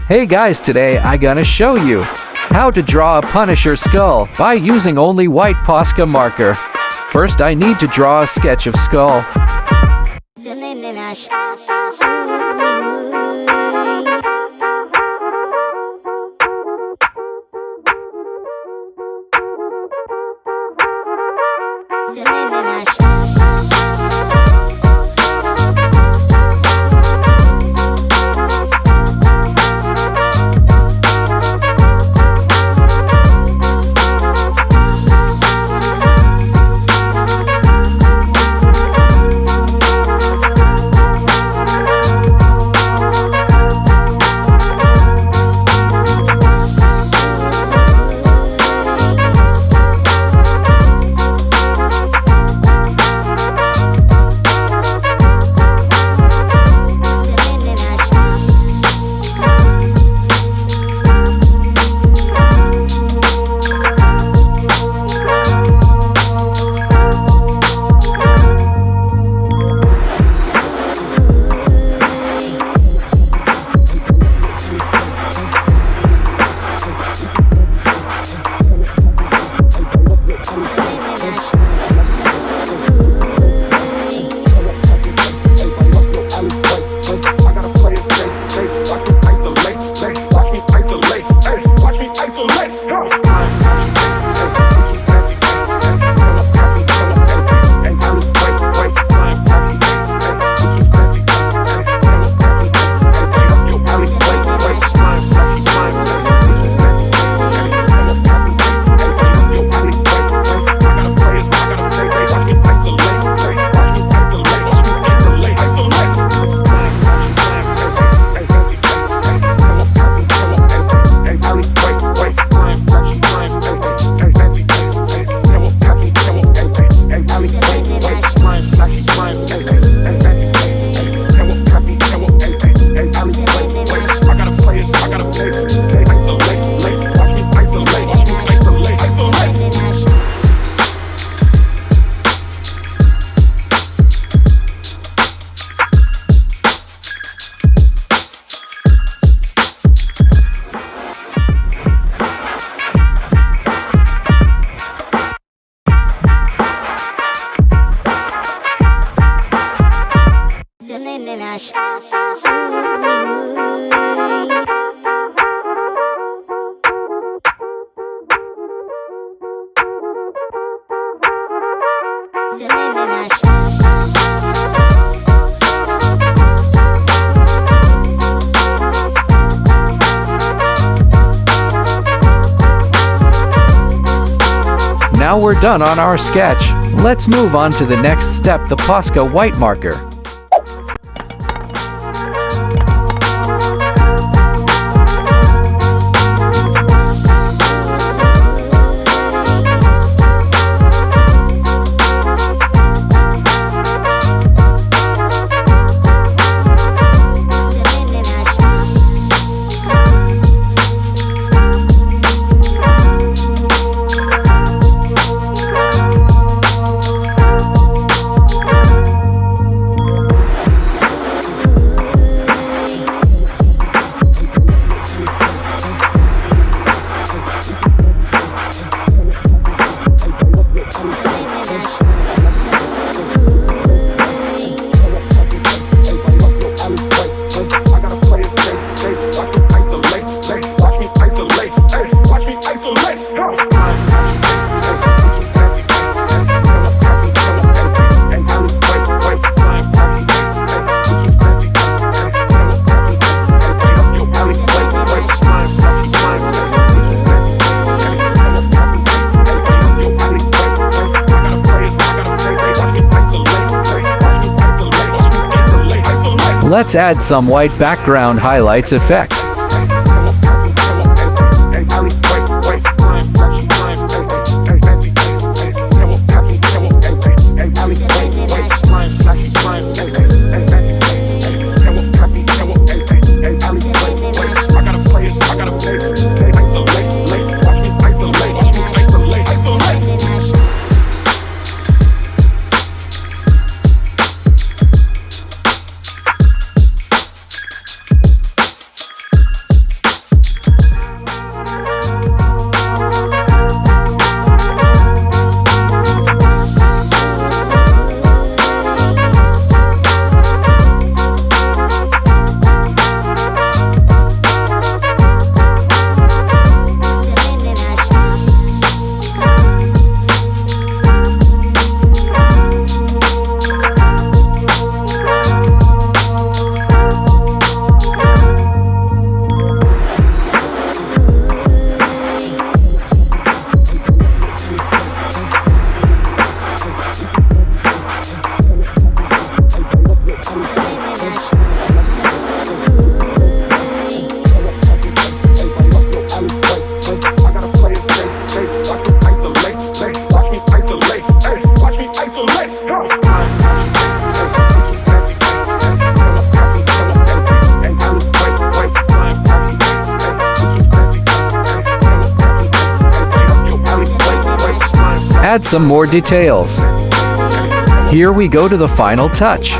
Hey guys, today I gonna show you how to draw a Punisher skull by using only white Posca marker. First I need to draw a sketch of skull. Now we're done on our sketch. Let's move on to the next step, the Posca white marker. Let's add some white background highlights effect. add some more details. Here we go to the final touch.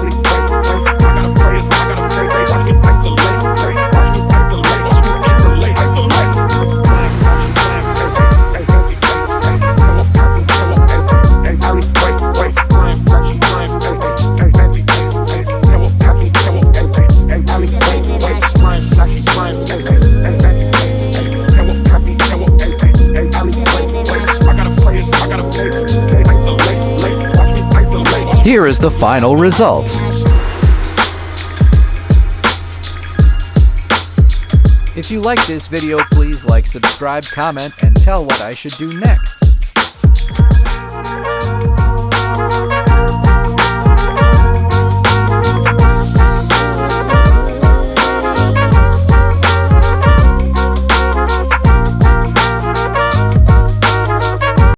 Here is the final result. If you like this video, please like, subscribe, comment, and tell what I should do next.